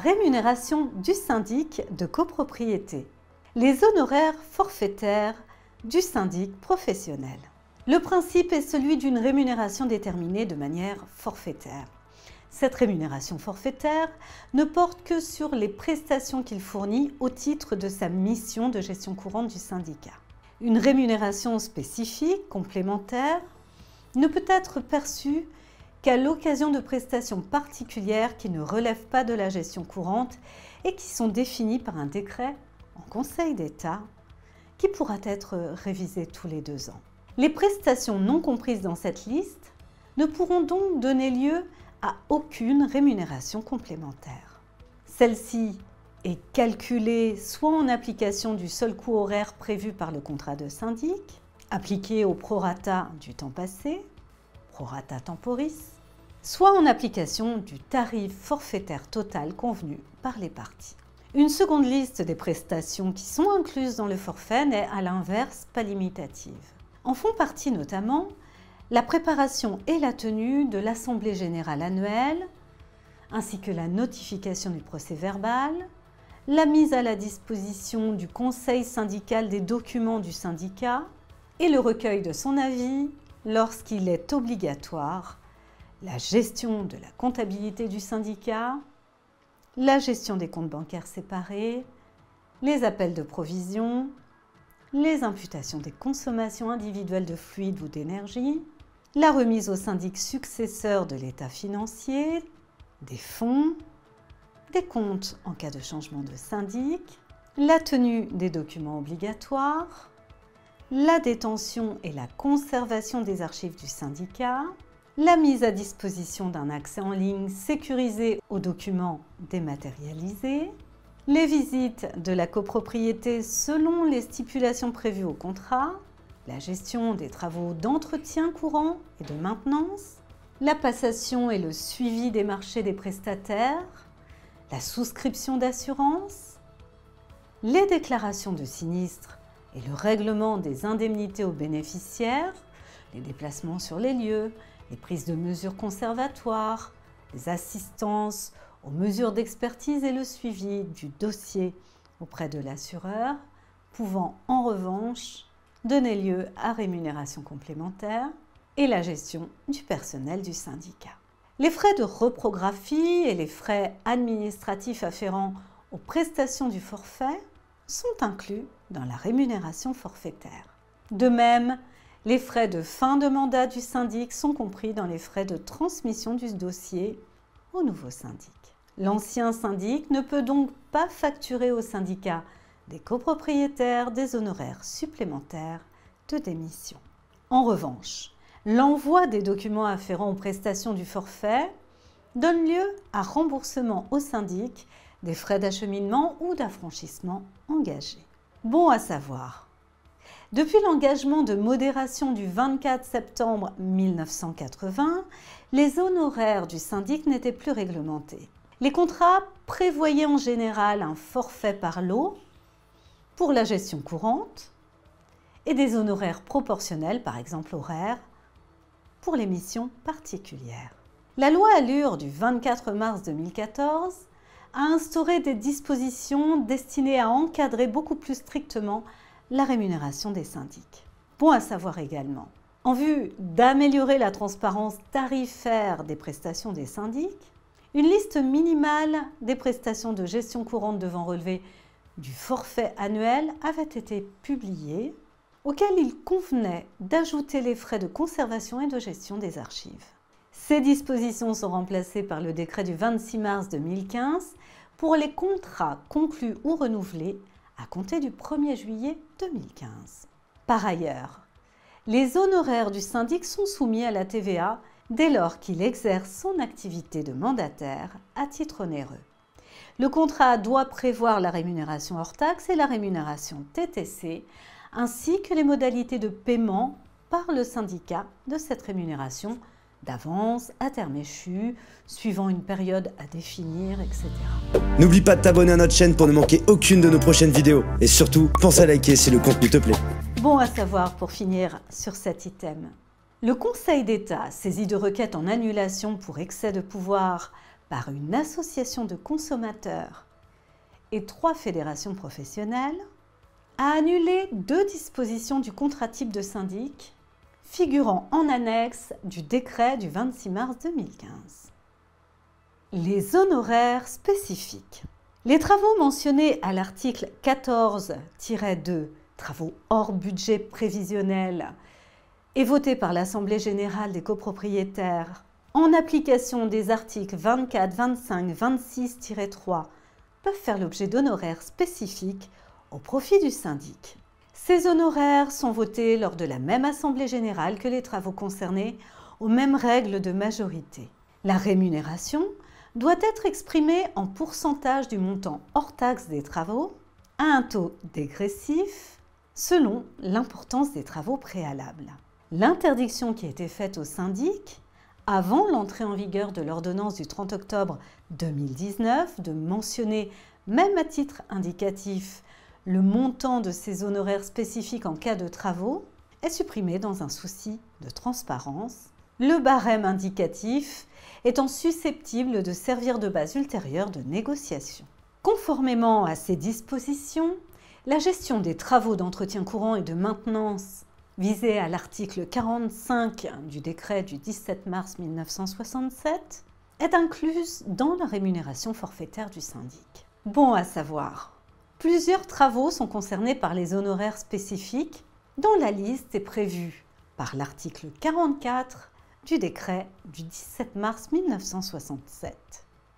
Rémunération du syndic de copropriété. Les honoraires forfaitaires du syndic professionnel. Le principe est celui d'une rémunération déterminée de manière forfaitaire. Cette rémunération forfaitaire ne porte que sur les prestations qu'il fournit au titre de sa mission de gestion courante du syndicat. Une rémunération spécifique, complémentaire, ne peut être perçue qu'à l'occasion de prestations particulières qui ne relèvent pas de la gestion courante et qui sont définies par un décret en Conseil d'État qui pourra être révisé tous les 2 ans. Les prestations non comprises dans cette liste ne pourront donc donner lieu à aucune rémunération complémentaire. Celle-ci est calculée soit en application du seul coût horaire prévu par le contrat de syndic, appliqué au prorata du temps passé, prorata temporis, soit en application du tarif forfaitaire total convenu par les parties. Une seconde liste des prestations qui sont incluses dans le forfait n'est à l'inverse pas limitative. En font partie notamment la préparation et la tenue de l'Assemblée générale annuelle, ainsi que la notification du procès-verbal, la mise à la disposition du conseil syndical des documents du syndicat et le recueil de son avis lorsqu'il est obligatoire, la gestion de la comptabilité du syndicat, la gestion des comptes bancaires séparés, les appels de provision, les imputations des consommations individuelles de fluides ou d'énergie, la remise au syndic successeur de l'état financier, des fonds, des comptes en cas de changement de syndic, la tenue des documents obligatoires, la détention et la conservation des archives du syndicat, la mise à disposition d'un accès en ligne sécurisé aux documents dématérialisés, les visites de la copropriété selon les stipulations prévues au contrat, la gestion des travaux d'entretien courant et de maintenance, la passation et le suivi des marchés des prestataires, la souscription d'assurance, les déclarations de sinistres et le règlement des indemnités aux bénéficiaires, les déplacements sur les lieux, les prises de mesures conservatoires, les assistances aux mesures d'expertise et le suivi du dossier auprès de l'assureur, pouvant en revanche donner lieu à rémunération complémentaire et la gestion du personnel du syndicat. Les frais de reprographie et les frais administratifs afférents aux prestations du forfait sont inclus dans la rémunération forfaitaire. De même, les frais de fin de mandat du syndic sont compris dans les frais de transmission du dossier au nouveau syndic. L'ancien syndic ne peut donc pas facturer au syndicat des copropriétaires des honoraires supplémentaires de démission. En revanche, l'envoi des documents afférents aux prestations du forfait donne lieu à remboursement au syndic des frais d'acheminement ou d'affranchissement engagés. Bon à savoir, depuis l'engagement de modération du 24 septembre 1980, les honoraires du syndic n'étaient plus réglementés. Les contrats prévoyaient en général un forfait par lot pour la gestion courante et des honoraires proportionnels, par exemple horaires, pour les missions particulières. La loi Allure du 24 mars 2014 a instauré des dispositions destinées à encadrer beaucoup plus strictement la rémunération des syndics. Bon à savoir également, en vue d'améliorer la transparence tarifaire des prestations des syndics, une liste minimale des prestations de gestion courante devant relever du forfait annuel avait été publiée, auquel il convenait d'ajouter les frais de conservation et de gestion des archives. Ces dispositions sont remplacées par le décret du 26 mars 2015 pour les contrats conclus ou renouvelés à compter du 1er juillet 2015. Par ailleurs, les honoraires du syndic sont soumis à la TVA dès lors qu'il exerce son activité de mandataire à titre onéreux. Le contrat doit prévoir la rémunération hors taxe et la rémunération TTC, ainsi que les modalités de paiement par le syndicat de cette rémunération d'avance, à terme échu, suivant une période à définir, etc. N'oublie pas de t'abonner à notre chaîne pour ne manquer aucune de nos prochaines vidéos. Et surtout, pense à liker si le contenu te plaît. Bon à savoir pour finir sur cet item. Le Conseil d'État, saisi de requêtes en annulation pour excès de pouvoir par une association de consommateurs et 3 fédérations professionnelles, a annulé 2 dispositions du contrat type de syndic figurant en annexe du décret du 26 mars 2015. Les honoraires spécifiques. Les travaux mentionnés à l'article 14-2, travaux hors budget prévisionnel, et votés par l'Assemblée générale des copropriétaires, en application des articles 24, 25, 26-3, peuvent faire l'objet d'honoraires spécifiques au profit du syndic. Ces honoraires sont votés lors de la même Assemblée générale que les travaux concernés, aux mêmes règles de majorité. La rémunération doit être exprimée en pourcentage du montant hors taxe des travaux, à un taux dégressif, selon l'importance des travaux préalables. L'interdiction qui a été faite au syndic, avant l'entrée en vigueur de l'ordonnance du 30 octobre 2019, de mentionner, même à titre indicatif, le montant de ces honoraires spécifiques en cas de travaux, est supprimée dans un souci de transparence, le barème indicatif étant susceptible de servir de base ultérieure de négociation. Conformément à ces dispositions, la gestion des travaux d'entretien courant et de maintenance visée à l'article 45 du décret du 17 mars 1967 est incluse dans la rémunération forfaitaire du syndic. Bon à savoir, plusieurs travaux sont concernés par les honoraires spécifiques dont la liste est prévue par l'article 44 du décret du 17 mars 1967.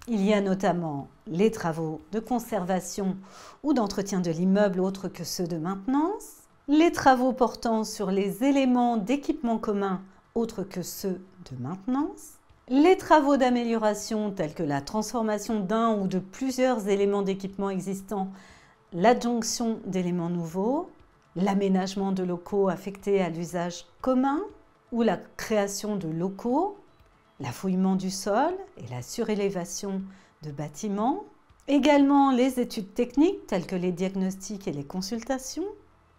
Il y a notamment les travaux de conservation ou d'entretien de l'immeuble autres que ceux de maintenance, les travaux portant sur les éléments d'équipement commun autres que ceux de maintenance, les travaux d'amélioration tels que la transformation d'un ou de plusieurs éléments d'équipement existants, l'adjonction d'éléments nouveaux, l'aménagement de locaux affectés à l'usage commun ou la création de locaux, l'affouillement du sol et la surélévation de bâtiments, également les études techniques telles que les diagnostics et les consultations,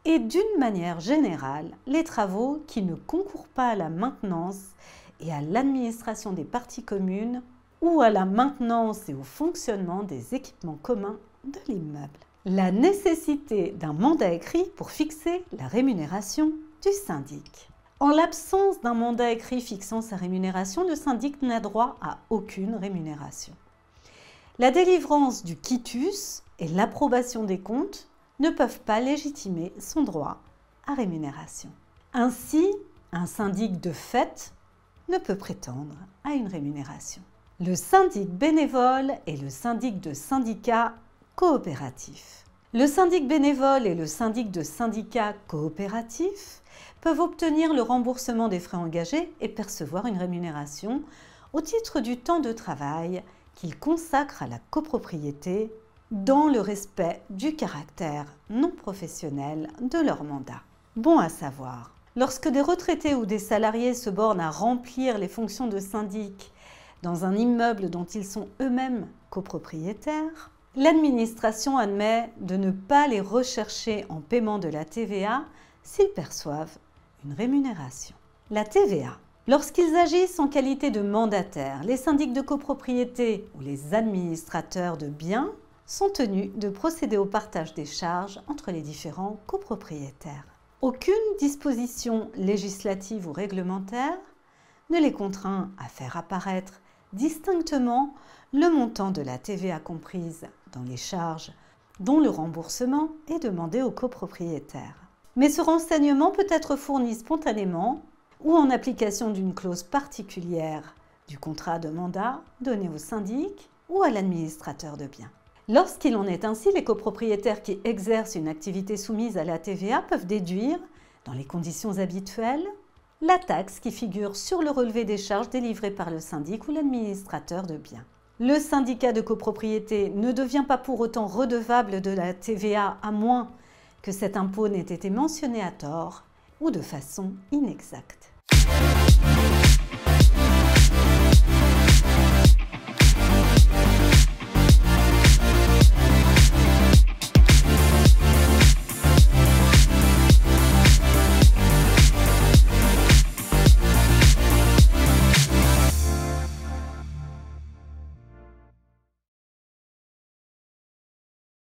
et d'une manière générale, les travaux qui ne concourent pas à la maintenance et à l'administration des parties communes ou à la maintenance et au fonctionnement des équipements communs de l'immeuble. La nécessité d'un mandat écrit pour fixer la rémunération du syndic. En l'absence d'un mandat écrit fixant sa rémunération, le syndic n'a droit à aucune rémunération. La délivrance du quitus et l'approbation des comptes ne peuvent pas légitimer son droit à rémunération. Ainsi, un syndic de fait ne peut prétendre à une rémunération. Le syndic bénévole et le syndic de syndicat coopératif. Le syndic bénévole et le syndic de syndicat coopératif peuvent obtenir le remboursement des frais engagés et percevoir une rémunération au titre du temps de travail qu'ils consacrent à la copropriété dans le respect du caractère non professionnel de leur mandat. Bon à savoir, lorsque des retraités ou des salariés se bornent à remplir les fonctions de syndic dans un immeuble dont ils sont eux-mêmes copropriétaires, l'administration admet de ne pas les rechercher en paiement de la TVA s'ils perçoivent une rémunération. La TVA. Lorsqu'ils agissent en qualité de mandataires, les syndics de copropriété ou les administrateurs de biens sont tenus de procéder au partage des charges entre les différents copropriétaires. Aucune disposition législative ou réglementaire ne les contraint à faire apparaître distinctement le montant de la TVA comprise dans les charges dont le remboursement est demandé aux copropriétaires. Mais ce renseignement peut être fourni spontanément ou en application d'une clause particulière du contrat de mandat donné au syndic ou à l'administrateur de biens. Lorsqu'il en est ainsi, les copropriétaires qui exercent une activité soumise à la TVA peuvent déduire, dans les conditions habituelles, la taxe qui figure sur le relevé des charges délivré par le syndic ou l'administrateur de biens. Le syndicat de copropriété ne devient pas pour autant redevable de la TVA à moins que cet impôt n'ait été mentionné à tort ou de façon inexacte.